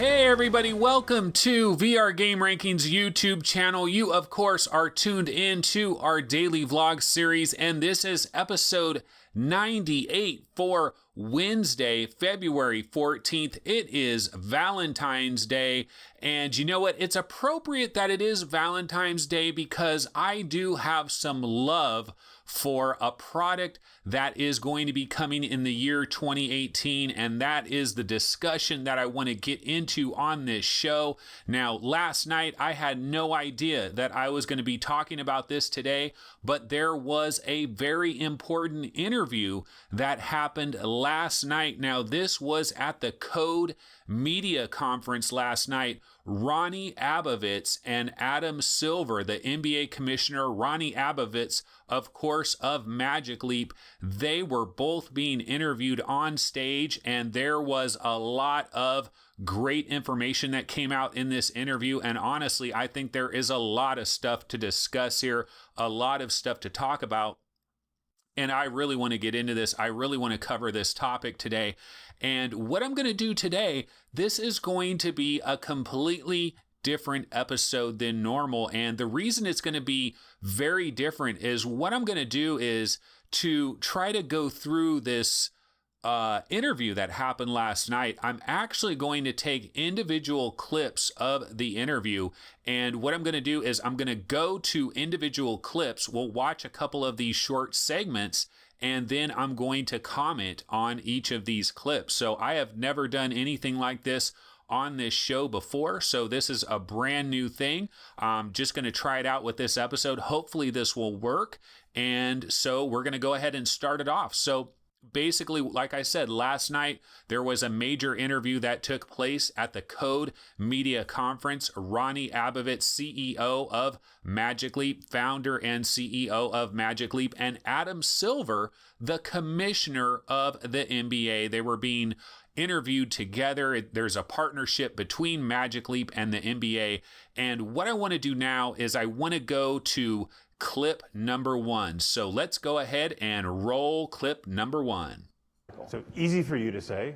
Hey everybody, welcome to VR Game Rankings YouTube channel. You, of course, are tuned in to our daily vlog series, and this is episode 98 for Wednesday, February 14th. It is Valentine's Day, and you know what? It's appropriate that it is Valentine's Day because I do have some love for a product that is going to be coming in the year 2018, and that is the discussion that I want to get into on this show. Now, last night I had no idea that I was going to be talking about this today, but there was a very important interview that happened last night. Now, this was at the Code Media Conference last night. Ronnie Abovitz and Adam Silver, the NBA commissioner, Ronnie Abovitz, of course, of Magic Leap, they were both being interviewed on stage, and there was a lot of great information that came out in this interview. And honestly, I think there is a lot of stuff to discuss here, a lot of stuff to talk about. And I really want to get into this. I really want to cover this topic today. And what I'm going to do today, this is going to be a completely different episode than normal. And the reason it's going to be very different is what I'm going to do is to try to go through this interview that happened last night. I'm actually going to take individual clips of the interview, and what I'm going to do is I'm going to go to individual clips. We'll watch a couple of these short segments, and then I'm going to comment on each of these clips. So I have never done anything like this on this show before, so this is a brand new thing. I'm just going to try it out with this episode. Hopefully this will work, and so we're going to go ahead and start it off. So basically, like I said, last night there was a major interview that took place at the Code Media Conference. Ronnie Abovitz, CEO of Magic Leap, founder and CEO of Magic Leap, and Adam Silver, the commissioner of the NBA. They were being interviewed together. There's a partnership between Magic Leap and the NBA. And what I want to do now is I want to go to clip number one. So let's go ahead and roll clip number one. So easy for you to say,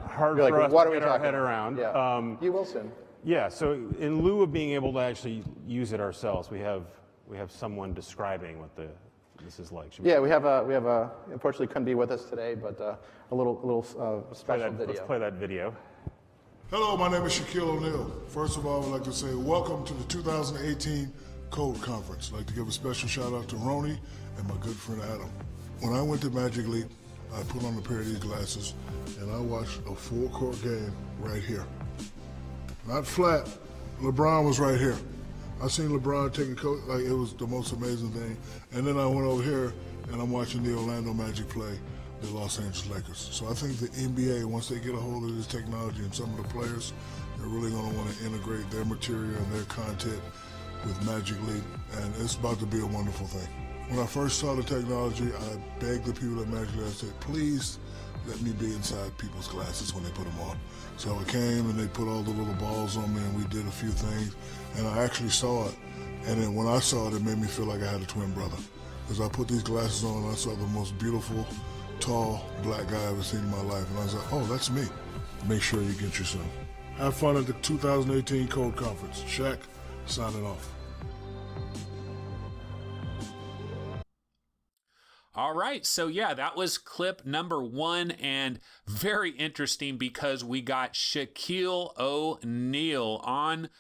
hard You're for like, us what to are we get our talking head about? around. Yeah. You will soon. Yeah, so in lieu of being able to actually use it ourselves, we have someone describing what this is like. Yeah, we have a unfortunately couldn't be with us today, but a little special video. Let's play that video. Hello, my name is Shaquille O'Neal. First of all, I'd like to say welcome to the 2018 Code Conference. I'd like to give a special shout out to Ronnie and my good friend Adam. When I went to Magic Leap, I put on a pair of these glasses and I watched a full-court game right here. Not flat. LeBron was right here. I seen LeBron taking coach, like it was the most amazing thing. And then I went over here and I'm watching the Orlando Magic play the Los Angeles Lakers. So I think the NBA, once they get a hold of this technology and some of the players, they're really going to want to integrate their material and their content with Magic Leap, and it's about to be a wonderful thing. When I first saw the technology, I begged the people at Magic Leap, I said, please let me be inside people's glasses when they put them on. So I came and they put all the little balls on me and we did a few things, and I actually saw it. And then when I saw it, it made me feel like I had a twin brother. Because I put these glasses on and I saw the most beautiful, tall, black guy I've ever seen in my life. And I was like, oh, that's me. Make sure you get you some. Have fun at the 2018 Code Conference. Shaq, signing off. All right, so yeah, that was clip number one, and very interesting because we got Shaquille O'Neal on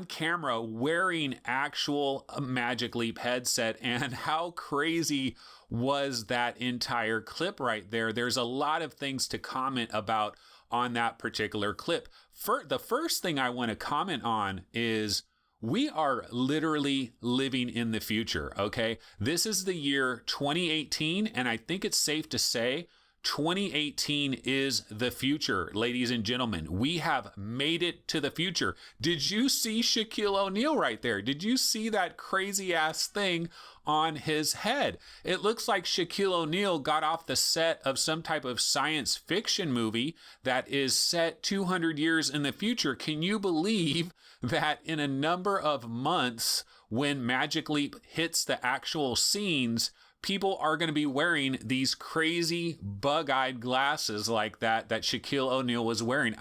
camera wearing actual Magic Leap headset, and how crazy was that entire clip right there? There's a lot of things to comment about on that particular clip. The first thing I want to comment on is we are literally living in the future, okay? This is the year 2018, and I think it's safe to say 2018 is the future, ladies and gentlemen. We have made it to the future. Did you see Shaquille O'Neal right there? Did you see that crazy ass thing on his head? It looks like Shaquille O'Neal got off the set of some type of science fiction movie that is set 200 years in the future. Can you believe that in a number of months, when Magic Leap hits the actual scenes, people are going to be wearing these crazy bug-eyed glasses like that Shaquille O'Neal was wearing.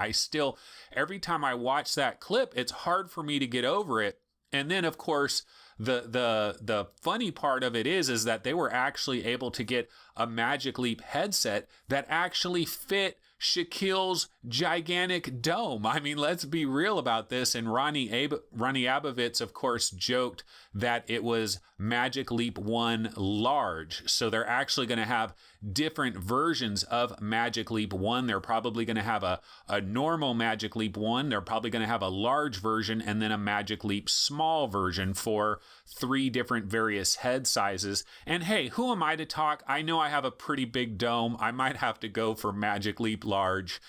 Every time I watch that clip, it's hard for me to get over it. And then, of course, the funny part of it is that they were actually able to get a Magic Leap headset that actually fit Shaquille's gigantic dome. I mean, let's be real about this. And Ronnie Abovitz, of course, joked that it was Magic Leap 1 large. So they're actually going to have different versions of Magic Leap 1. They're probably going to have a normal Magic Leap 1. They're probably going to have a large version and then a Magic Leap small version for 3 different various head sizes. And hey, who am I to talk? I know I have a pretty big dome. I might have to go for Magic Leap large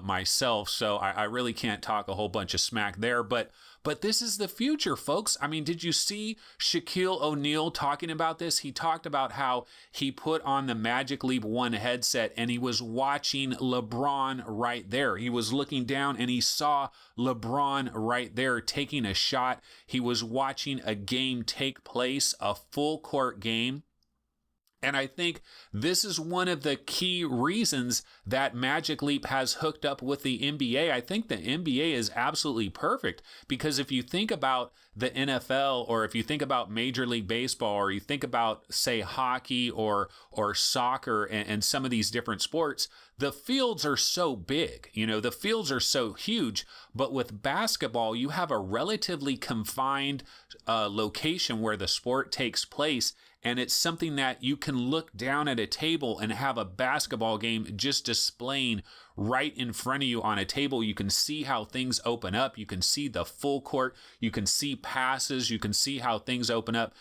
myself. So I really can't talk a whole bunch of smack there, but this is the future, folks. I mean, did you see Shaquille O'Neal talking about this? He talked about how he put on the Magic Leap 1 headset and he was watching LeBron right there. He was looking down and he saw LeBron right there taking a shot. He was watching a game take place, a full court game. And I think this is one of the key reasons that Magic Leap has hooked up with the NBA. I think the NBA is absolutely perfect because if you think about the NFL or if you think about Major League Baseball or you think about, say, hockey or soccer and some of these different sports, the fields are so big, the fields are so huge. But with basketball, you have a relatively confined location where the sport takes place. And it's something that you can look down at a table and have a basketball game just displaying right in front of you on a table. You can see how things open up. You can see the full court. You can see passes. You can see how things open up.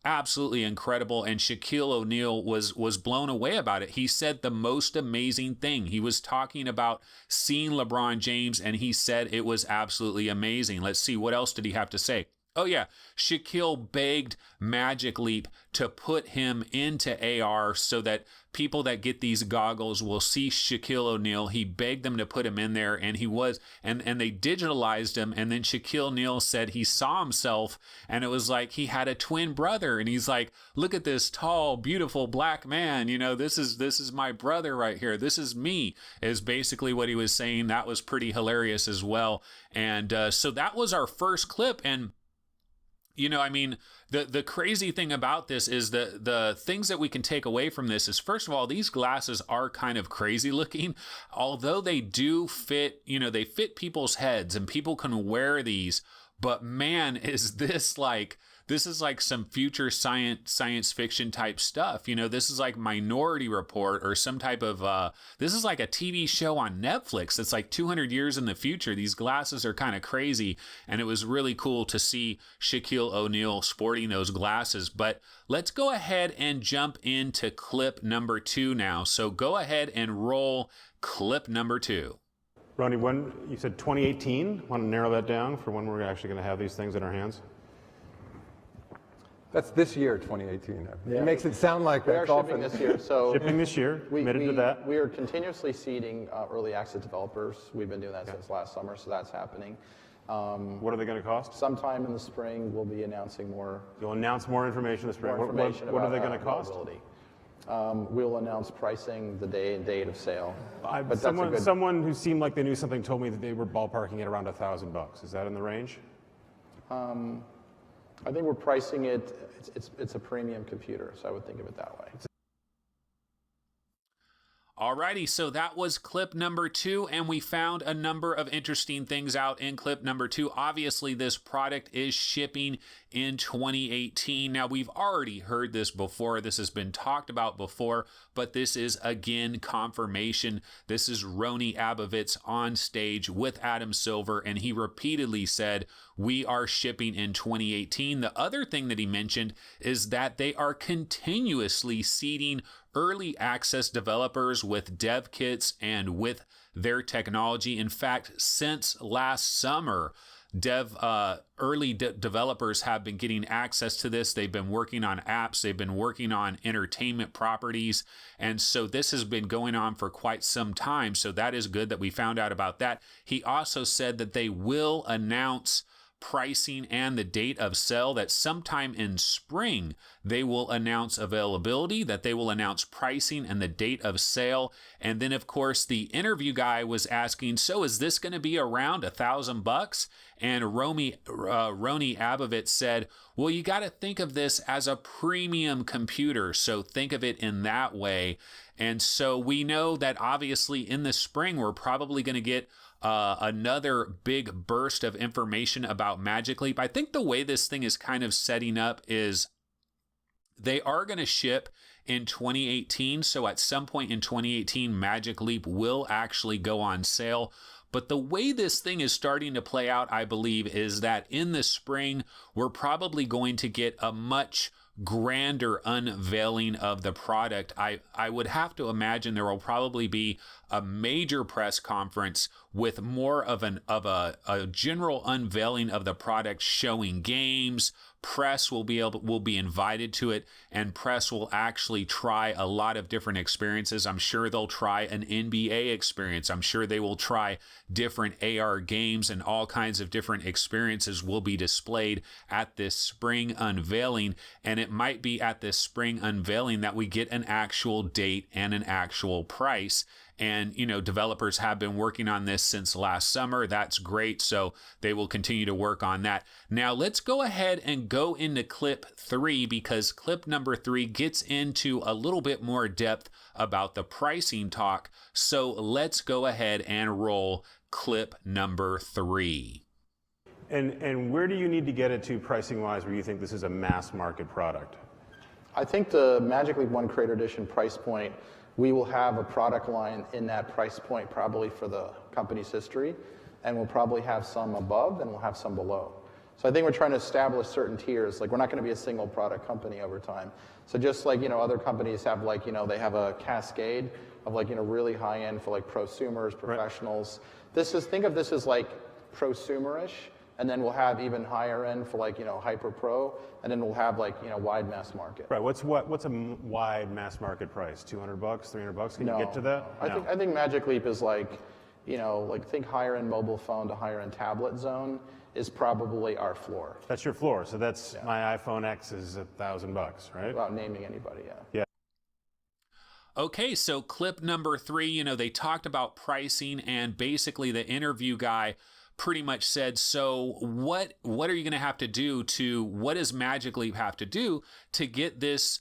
Absolutely incredible. And Shaquille O'Neal was blown away about it. He said the most amazing thing. He was talking about seeing LeBron James, and he said it was absolutely amazing. Let's see, what else did he have to say? Oh yeah, Shaquille begged Magic Leap to put him into AR so that people that get these goggles will see Shaquille O'Neal. He begged them to put him in there, and he was, and they digitalized him. And then Shaquille O'Neal said he saw himself, and it was like he had a twin brother. And he's like, "Look at this tall, beautiful black man. This is my brother right here. This is me." Is basically what he was saying. That was pretty hilarious as well. And so that was our first clip. And the crazy thing about this is the things that we can take away from this is, first of all, these glasses are kind of crazy looking, although they do fit, they fit people's heads and people can wear these. But man, is this is like some future science fiction type stuff. This is like Minority Report or some type of, this is like a TV show on Netflix. It's like 200 years in the future. These glasses are kind of crazy. And it was really cool to see Shaquille O'Neal sporting those glasses. But let's go ahead and jump into clip number 2 now. So go ahead and roll clip number 2. Ronnie, when you said 2018, want to narrow that down for when we're actually going to have these things in our hands? That's this year, 2018. Yeah. It makes it sound like We are that's shipping often. this year, so Shipping this year, committed to that. We are continuously seeding early access developers. We've been doing that since last summer, so that's happening. What are they going to cost? Sometime in the spring, we'll be announcing more You'll announce more information in the spring. information What are about they going to cost? availability. We'll announce pricing the day and date of sale. But that's Someone who seemed like they knew something told me that they were ballparking at around $1,000. Is that in the range? I think we're pricing it. It's a premium computer, so I would think of it that way. Alrighty, so that was clip number 2, and we found a number of interesting things out in clip number 2. Obviously, this product is shipping in 2018. Now, we've already heard this before. This has been talked about before, but this is, again, confirmation. This is Ronnie Abovitz on stage with Adam Silver, and he repeatedly said, we are shipping in 2018. The other thing that he mentioned is that they are continuously seeding early access developers with dev kits and with their technology. In fact, since last summer, early developers have been getting access to this. They've been working on apps. They've been working on entertainment properties. And so this has been going on for quite some time. So that is good that we found out about that. He also said that they will announce pricing and the date of sale, that sometime in spring they will announce availability, that they will announce pricing and the date of sale. And then, of course, the interview guy was asking, so is this going to be around $1,000? And Roni Abovitz said, well, you got to think of this as a premium computer. So think of it in that way. And so we know that obviously in the spring, we're probably going to get another big burst of information about Magic Leap. I think the way this thing is kind of setting up is they are going to ship in 2018. So at some point in 2018, Magic Leap will actually go on sale. But the way this thing is starting to play out, I believe, is that in the spring, we're probably going to get a much grander unveiling of the product. I would have to imagine there will probably be a major press conference with more of a general unveiling of the product, showing games. Press will be invited to it, and press will actually try a lot of different experiences. I'm sure they'll try an NBA experience. I'm sure they will try different AR games, and all kinds of different experiences will be displayed at this spring unveiling. And it might be at this spring unveiling that we get an actual date and an actual price. And, developers have been working on this since last summer. That's great. So they will continue to work on that. Now let's go ahead and go into clip 3, because clip number 3 gets into a little bit more depth about the pricing talk. So let's go ahead and roll clip number 3. And where do you need to get it to pricing wise where you think this is a mass market product? I think the Magic Leap 1 Creator Edition price point, we will have a product line in that price point probably for the company's history, and we'll probably have some above and we'll have some below. So I think we're trying to establish certain tiers. Like, we're not going to be a single product company over time. So just like, other companies have, like, they have a cascade of, like, really high end for like prosumers, professionals. Right. Think of this as like prosumerish, and then we'll have even higher end for like, hyper pro, and then we'll have like, wide mass market. Right, what's a wide mass market price? $200, $300? Can you get to that? I think Magic Leap is like, think higher end mobile phone to higher end tablet zone is probably our floor. That's your floor, so that's my iPhone X is $1,000, right? Without naming anybody, Yeah. Okay, so clip number 3, they talked about pricing, and basically the interview guy pretty much said, so what are you going to have to do what does Magic Leap have to do to get this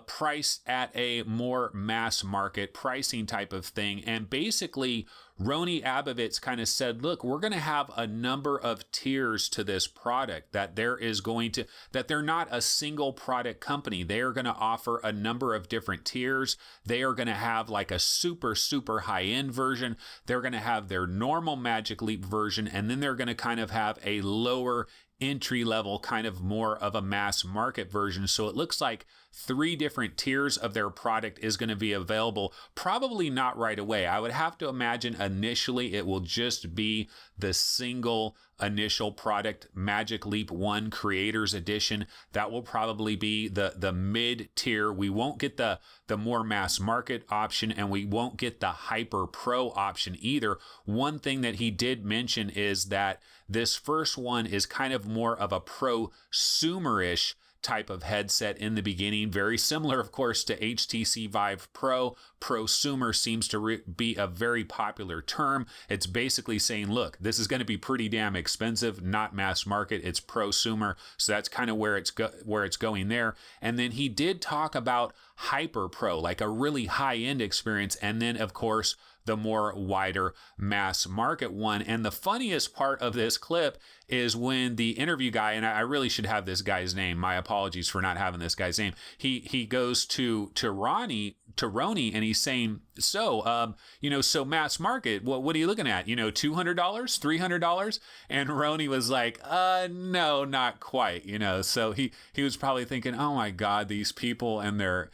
priced at a more mass market pricing type of thing? And basically Roni Abovitz kind of said, look, we're going to have a number of tiers to this product, that they're not a single product company. They are going to offer a number of different tiers. They are going to have like a super, super high end version. They're going to have their normal Magic Leap version, and then they're going to kind of have a lower entry level, kind of more of a mass market version. So it looks like 3 different tiers of their product is going to be available. Probably not right away. I would have to imagine initially it will just be the single initial product, Magic Leap 1 Creators Edition. That will probably be the mid tier. We won't get the more mass market option, and we won't get the hyper pro option either. One thing that he did mention is that this first one is kind of more of a prosumerish type of headset in the beginning. Very similar, of course, to HTC Vive Pro. Prosumer seems to be a very popular term. It's basically saying, look, this is going to be pretty damn expensive, not mass market. It's prosumer. So that's kind of where it's going there. And then he did talk about Hyper Pro, like a really high-end experience. And then, of course, the more wider mass market one. And the funniest part of this clip is when the interview guy, and I really should have this guy's name, my apologies for not having this guy's name, he goes to Roni, and he's saying, so mass market, what are you looking at? $200, $300? And Roni was like, no, not quite, so he was probably thinking, oh my God, these people and their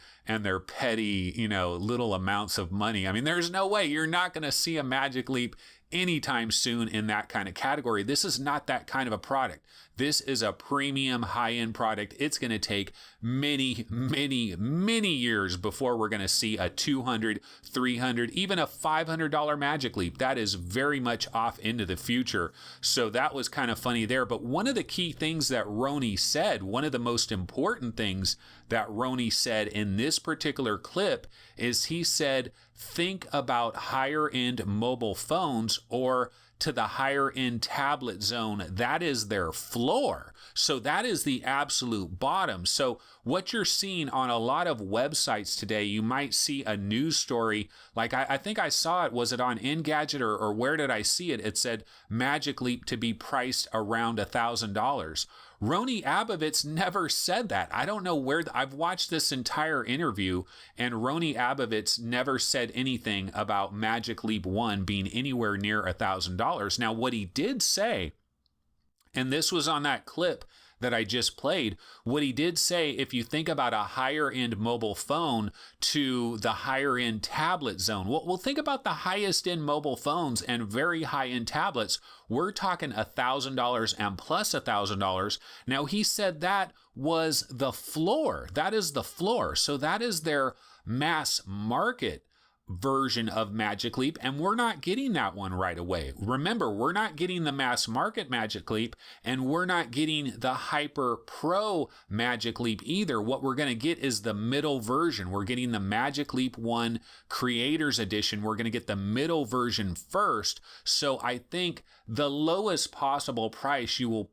petty, little amounts of money. I mean, there's no way you're not going to see a Magic Leap anytime soon in that kind of category. This is not that kind of a product. This is a premium high-end product. It's going to take many, many, many years before we're going to see a $200, $300, even a $500 Magic Leap. That is very much off into the future. So that was kind of funny there. But one of the key things that Rony said, one of the most important things that Rony said in this particular clip is he said, think about higher end mobile phones or to the higher end tablet zone. That is their floor. So that is the absolute bottom. So what you're seeing on a lot of websites today, you might see a news story. Like I think I saw it, was it on Engadget or where did I see it? It said Magic Leap to be priced around $1,000. Rony Abovitz never said that. I don't know where, I've watched this entire interview and Rony Abovitz never said anything about Magic Leap 1 being anywhere near $1,000. Now, what he did say, and this was on that clip that I just played, what he did say, if you think about a higher end mobile phone to the higher end tablet zone, well, think about the highest end mobile phones and very high end tablets. We're talking $1,000 and plus $1,000. Now, he said that was the floor. That is the floor. So that is their mass market version of Magic Leap, and we're not getting that one right away. Remember, we're not getting the mass market Magic Leap, and we're not getting the Hyper Pro Magic Leap either. What we're going to get is the middle version. We're getting the Magic Leap 1 Creators Edition. We're going to get the middle version first. So I think the lowest possible price you will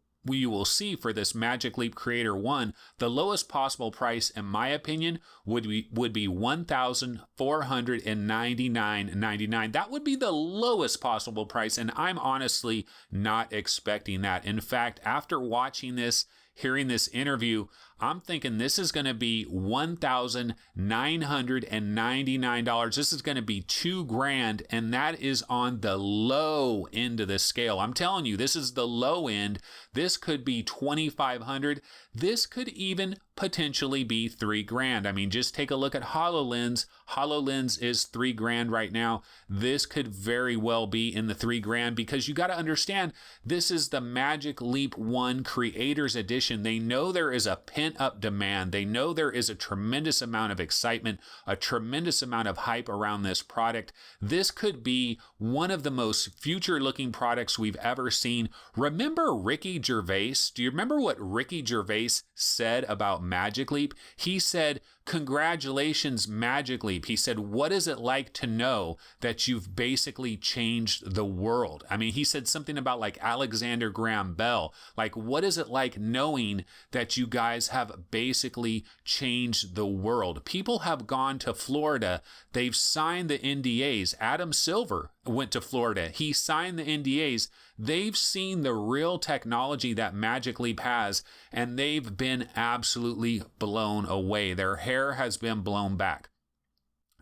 see for this Magic Leap Creator 1, the lowest possible price, in my opinion, would be $1,499.99. That would be the lowest possible price, and I'm honestly not expecting that. In fact, after watching this, hearing this interview, I'm thinking this is going to be $1,999. This is going to be $2,000, and that is on the low end of the scale. I'm telling you, this is the low end. This could be $2,500. This could even potentially be $3,000. I mean, just take a look at HoloLens. HoloLens is $3,000 right now. This could very well be in the $3,000 because you got to understand, this is the Magic Leap 1 Creators Edition. They know there is a pent-up demand. They know there is a tremendous amount of excitement, a tremendous amount of hype around this product. This could be one of the most future-looking products we've ever seen. Remember Ricky Gervais? Do you remember what Ricky Gervais said about Magic Leap? He said, "Congratulations, Magic Leap." He said, "What is it like to know that you've basically changed the world?" I mean, he said something about like Alexander Graham Bell. Like, what is it like knowing that you guys have basically changed the world? People have gone to Florida. They've signed the NDAs. Adam Silver went to Florida. He signed the NDAs. They've seen the real technology that Magic Leap has, and they've been absolutely blown away. Their hair has been blown back.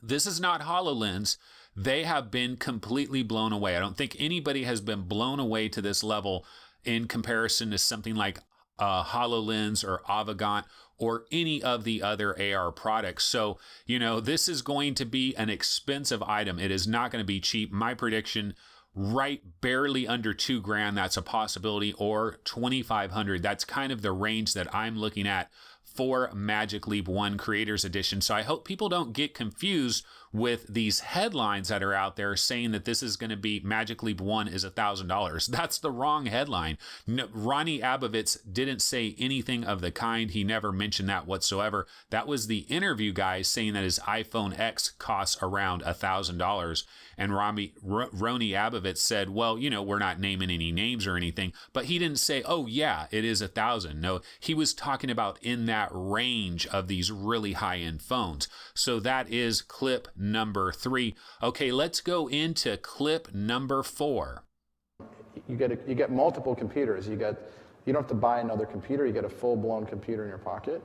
This is not HoloLens. They have been completely blown away. I don't think anybody has been blown away to this level in comparison to something like HoloLens or Avegant or any of the other AR products. So, you know, this is going to be an expensive item. It is not going to be cheap. My prediction, right barely under $2,000, that's a possibility, or $2,500. That's kind of the range that I'm looking at for Magic Leap 1 Creators Edition. So I hope people don't get confused with these headlines that are out there saying that this is going to be Magic Leap 1 is $1,000. That's the wrong headline. No, Rony Abovitz didn't say anything of the kind. He never mentioned that whatsoever. That was the interview guy saying that his iPhone X costs around $1,000. And Rony Abovitz said, well, you know, we're not naming any names or anything, but he didn't say, oh yeah, it is $1,000. No, he was talking about in that range of these really high-end phones. So that is clip number 3. Okay, let's go into clip number 4. You get multiple computers. You don't have to buy another computer. You get a full-blown computer in your pocket.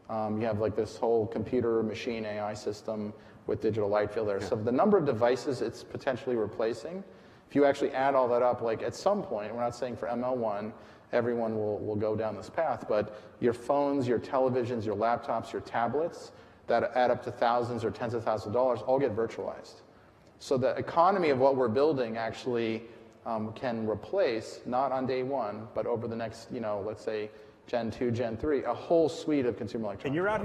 You have like this whole computer machine AI system with digital light field there. Yeah. So the number of devices it's potentially replacing, if you actually add all that up, like at some point, we're not saying for ML1, everyone will go down this path, but your phones, your televisions, your laptops, your tablets that add up to thousands or tens of thousands of dollars all get virtualized. So the economy of what we're building actually can replace, not on day one, but over the next, let's say Gen 2, Gen 3, a whole suite of consumer electronics. And you're out.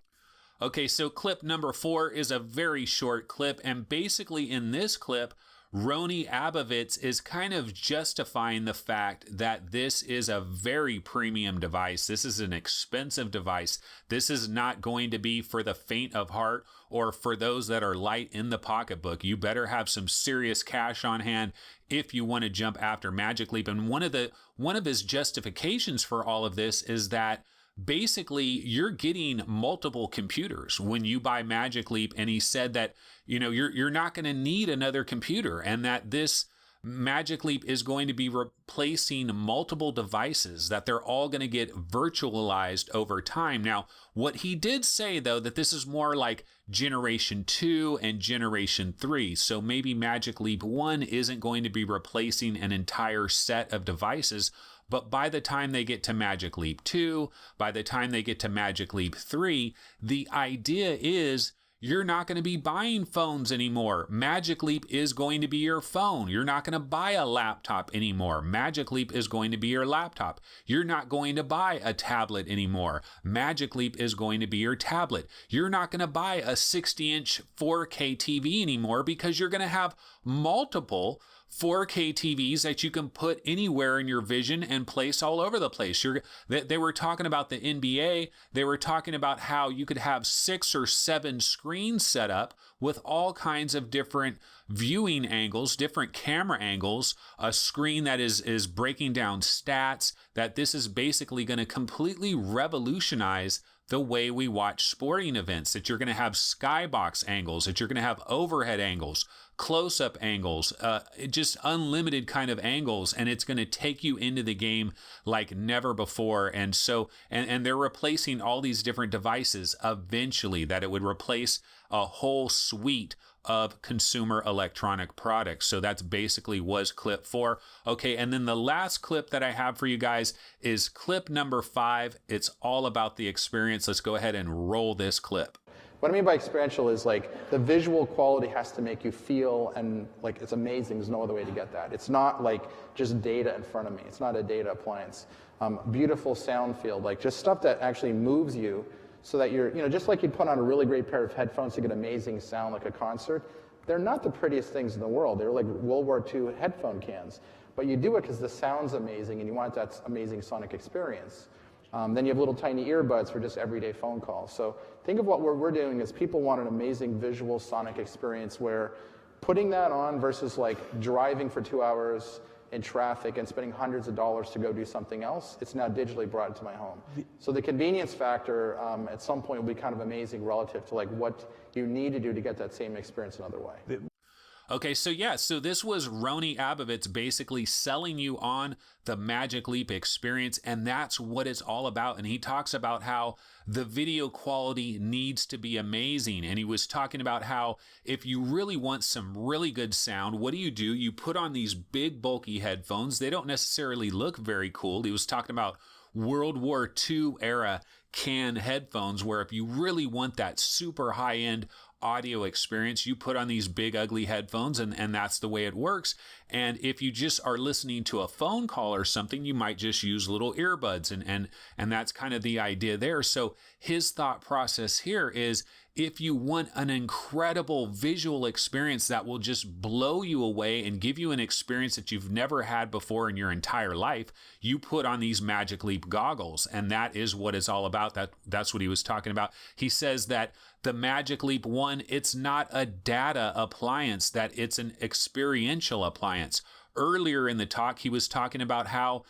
Okay, so clip number 4 is a very short clip, and basically in this clip, Rony Abovitz is kind of justifying the fact that this is a very premium device. This is an expensive device. This is not going to be for the faint of heart or for those that are light in the pocketbook. You better have some serious cash on hand if you want to jump after Magic Leap. And one of his justifications for all of this is that basically you're getting multiple computers when you buy Magic Leap, and he said that you're not going to need another computer, and that this Magic Leap is going to be replacing multiple devices, that they're all going to get virtualized over time. Now, what he did say, though, that this is more like Generation 2 and Generation 3. So maybe Magic Leap 1 isn't going to be replacing an entire set of devices, but by the time they get to Magic Leap 2, by the time they get to Magic Leap 3, the idea is you're not going to be buying phones anymore. Magic Leap is going to be your phone. You're not going to buy a laptop anymore. Magic Leap is going to be your laptop. You're not going to buy a tablet anymore. Magic Leap is going to be your tablet. You're not going to buy a 60-inch 4K TV anymore because you're going to have multiple 4K TVs that you can put anywhere in your vision and place all over the place. They were talking about the NBA. They were talking about how you could have 6 or 7 screens set up with all kinds of different viewing angles, different camera angles, a screen that is breaking down stats, that this is basically going to completely revolutionize the way we watch sporting events, that you're going to have skybox angles, that you're going to have overhead angles, close-up angles, just unlimited kind of angles, and it's going to take you into the game like never before. And so, and they're replacing all these different devices eventually, that it would replace a whole suite of consumer electronic products. So that's basically was clip 4. Okay, and then the last clip that I have for you guys is clip number 5. It's all about the experience. Let's go ahead and roll this clip. What I mean by experiential is like the visual quality has to make you feel and like it's amazing. There's no other way to get that. It's not like just data in front of me. It's not a data appliance. Beautiful sound field, like just stuff that actually moves you so that you're, just like you'd put on a really great pair of headphones to get amazing sound like a concert. They're not the prettiest things in the world. They're like World War II headphone cans. But you do it because the sound's amazing and you want that amazing sonic experience. Then you have little tiny earbuds for just everyday phone calls. So think of what we're doing is people want an amazing visual sonic experience where putting that on versus like driving for 2 hours in traffic and spending hundreds of dollars to go do something else, it's now digitally brought into my home. So the convenience factor at some point will be kind of amazing relative to like what you need to do to get that same experience another way. Okay, so this was Rony Abovitz basically selling you on the Magic Leap experience, and that's what it's all about. And he talks about how the video quality needs to be amazing. And he was talking about how if you really want some really good sound, what do? You put on these big, bulky headphones. They don't necessarily look very cool. He was talking about World War II era can headphones, where if you really want that super high-end audio experience, you put on these big ugly headphones, and that's the way it works. And if you just are listening to a phone call or something, you might just use little earbuds, and that's kind of the idea there. So his thought process here is, if you want an incredible visual experience that will just blow you away and give you an experience that you've never had before in your entire life, you put on these Magic Leap goggles, and that is what it's all about. That's what he was talking about. He says that the Magic Leap 1, it's not a data appliance, that it's an experiential appliance. Earlier in the talk, he was talking about how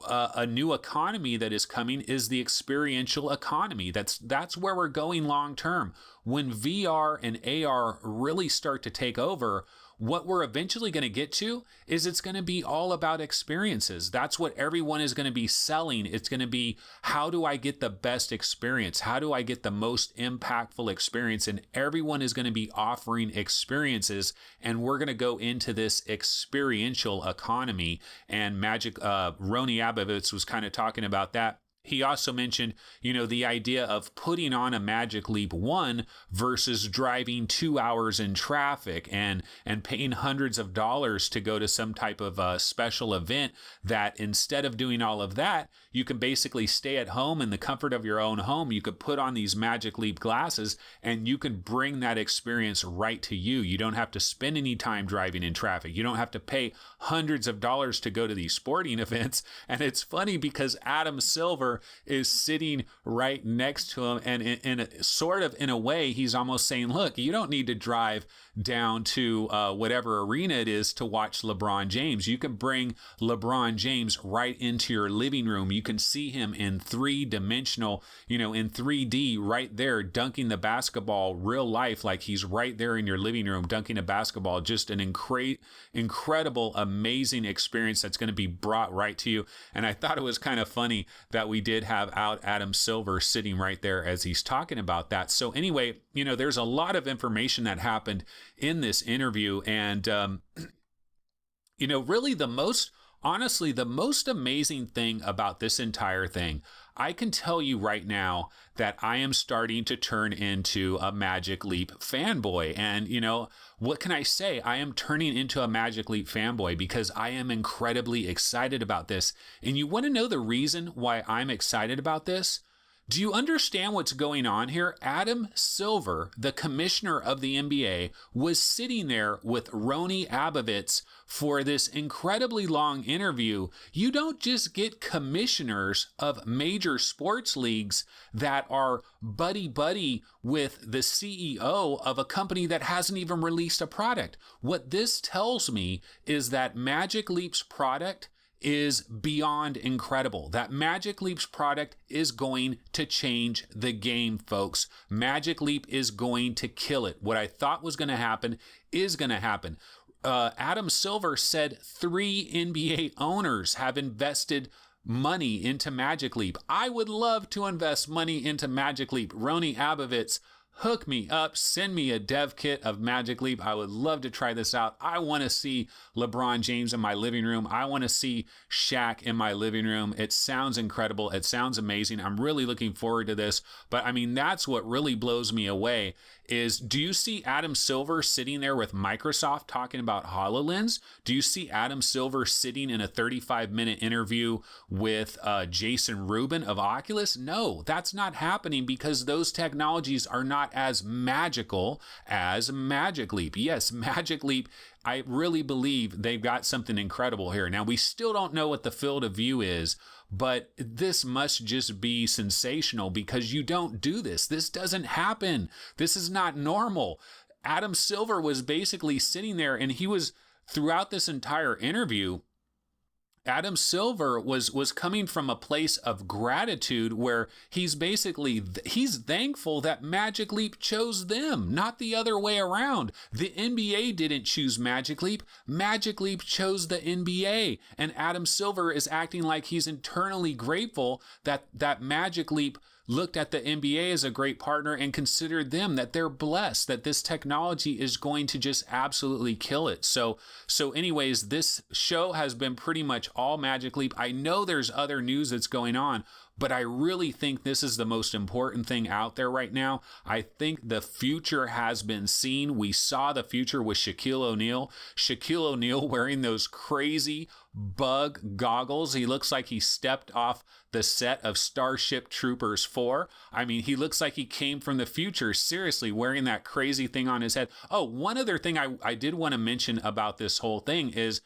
a new economy that is coming is the experiential economy. That's where we're going long term. When VR and AR really start to take over, what we're eventually going to get to is it's going to be all about experiences. That's what everyone is going to be selling. It's going to be, how do I get the best experience? How do I get the most impactful experience? And everyone is going to be offering experiences, and we're going to go into this experiential economy. And Rony Abovitz was kind of talking about that. He also mentioned, the idea of putting on a Magic Leap 1 versus driving 2 hours in traffic and paying hundreds of dollars to go to some type of special event, that instead of doing all of that, you can basically stay at home in the comfort of your own home. You could put on these Magic Leap glasses and you can bring that experience right to you. You don't have to spend any time driving in traffic. You don't have to pay hundreds of dollars to go to these sporting events. And it's funny because Adam Silver is sitting right next to him, and in a way he's almost saying, look, you don't need to drive down to whatever arena it is to watch LeBron James. You can bring LeBron James right into your living room. You can see him in three-dimensional, in 3D right there dunking the basketball real life, like he's right there in your living room dunking a basketball. Just an incredible, amazing experience that's going to be brought right to you. And I thought it was kind of funny that we did have out Adam Silver sitting right there as he's talking about that. So anyway, there's a lot of information that happened in this interview, and really the most amazing thing about this entire thing, I can tell you right now that I am starting to turn into a Magic Leap fanboy. And, what can I say? I am turning into a Magic Leap fanboy because I am incredibly excited about this. And you want to know the reason why I'm excited about this? Do you understand what's going on here? Adam Silver, the commissioner of the NBA, was sitting there with Rony Abovitz for this incredibly long interview. You don't just get commissioners of major sports leagues that are buddy-buddy with the CEO of a company that hasn't even released a product. What this tells me is that Magic Leap's product is beyond incredible. That Magic Leap's product is going to change the game, folks. Magic Leap is going to kill it. What I thought was going to happen is going to happen. Adam Silver said 3 NBA owners have invested money into Magic Leap. I would love to invest money into Magic Leap. Rony Abovitz, hook me up, send me a dev kit of Magic Leap. I would love to try this out. I want to see LeBron James in my living room. I want to see Shaq in my living room. It sounds incredible. It sounds amazing. I'm really looking forward to this. But I mean, that's what really blows me away is, do you see Adam Silver sitting there with Microsoft talking about HoloLens? Do you see Adam Silver sitting in a 35-minute interview with Jason Rubin of Oculus? No, that's not happening because those technologies are not as magical as Magic Leap. Yes, Magic Leap, I really believe they've got something incredible here. Now, we still don't know what the field of view is, but this must just be sensational because you don't do this. This doesn't happen. This is not normal. Adam Silver was basically sitting there, and he was, throughout this entire interview, Adam Silver was coming from a place of gratitude where he's thankful that Magic Leap chose them, not the other way around. The NBA didn't choose Magic Leap. Magic Leap chose the NBA. And Adam Silver is acting like he's internally grateful that Magic Leap looked at the NBA as a great partner and considered them, that they're blessed, that this technology is going to just absolutely kill it. So anyways, this show has been pretty much all Magic Leap. I know there's other news that's going on, but I really think this is the most important thing out there right now. I think the future has been seen. We saw the future with Shaquille O'Neal. Shaquille O'Neal wearing those crazy bug goggles. He looks like he stepped off the set of Starship Troopers 4. I mean, he looks like he came from the future, seriously, wearing that crazy thing on his head. Oh, one other thing I did want to mention about this whole thing is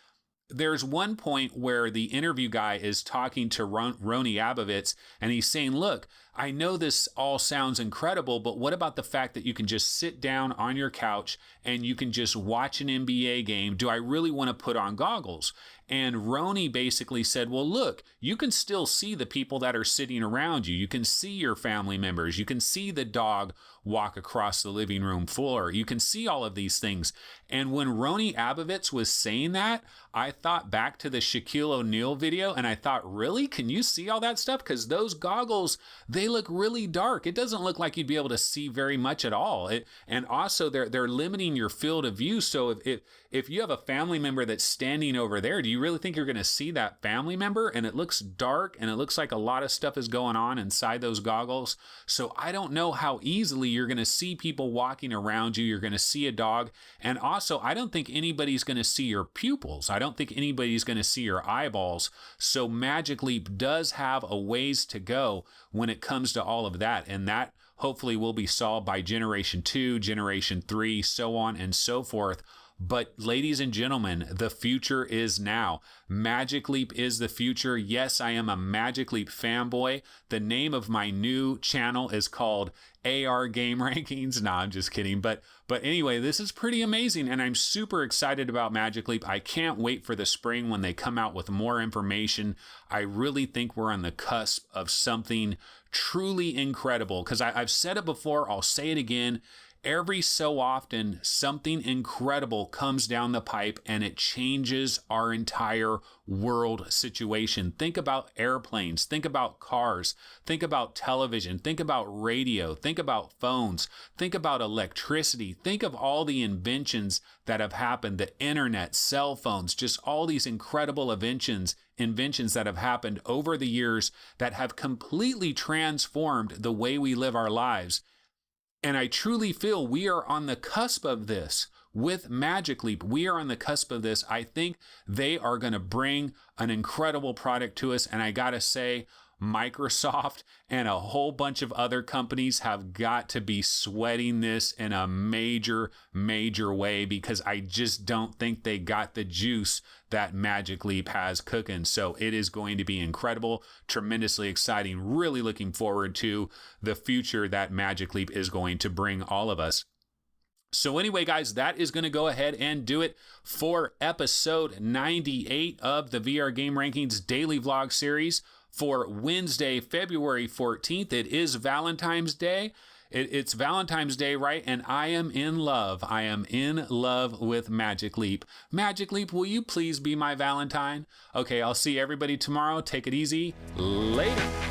there's one point where the interview guy is talking to Rony Abovitz, and he's saying, look, I know this all sounds incredible, but what about the fact that you can just sit down on your couch and you can just watch an NBA game? Do I really want to put on goggles? And Rony basically said, well, look, you can still see the people that are sitting around you. You can see your family members. You can see the dog walk across the living room floor. You can see all of these things. And when Rony Abovitz was saying that, I thought back to the Shaquille O'Neal video, and I thought, really? Can you see all that stuff? Because those goggles, they look really dark. It doesn't look like you'd be able to see very much at all. And also they're limiting your field of view. So if you have a family member that's standing over there, do you really think you're going to see that family member? And it looks dark, and it looks like a lot of stuff is going on inside those goggles. So I don't know how easily you're going to see people walking around you. You're going to see a dog. And also, I don't think anybody's going to see your pupils. I don't think anybody's going to see your eyeballs. So Magic Leap does have a ways to go when it comes to all of that. And that hopefully will be solved by Generation 2, Generation 3, so on and so forth. But ladies and gentlemen, the future is now. Magic Leap is the future. Yes, I am a Magic Leap fanboy. The name of my new channel is called AR Game Rankings. Nah, I'm just kidding. But anyway, this is pretty amazing, and I'm super excited about Magic Leap. I can't wait for the spring when they come out with more information. I really think we're on the cusp of something truly incredible, because I've said it before, I'll say it again. Every so often, something incredible comes down the pipe and it changes our entire world situation. Think about airplanes, think about cars, think about television, think about radio, think about phones, think about electricity, think of all the inventions that have happened, the internet, cell phones, just all these incredible inventions that have happened over the years that have completely transformed the way we live our lives. And I truly feel we are on the cusp of this with Magic Leap. We are on the cusp of this. I think they are going to bring an incredible product to us. And I got to say, Microsoft and a whole bunch of other companies have got to be sweating this in a major, major way, because I just don't think they got the juice that Magic Leap has cooking. So it is going to be incredible, tremendously exciting, really looking forward to the future that Magic Leap is going to bring all of us. So anyway, guys, that is going to go ahead and do it for episode 98 of the VR Game Rankings Daily Vlog series for Wednesday, February 14th. It is Valentine's Day. It's Valentine's Day, right? And I am in love. I am in love with Magic Leap. Magic Leap, will you please be my Valentine? Okay, I'll see everybody tomorrow. Take it easy. Later.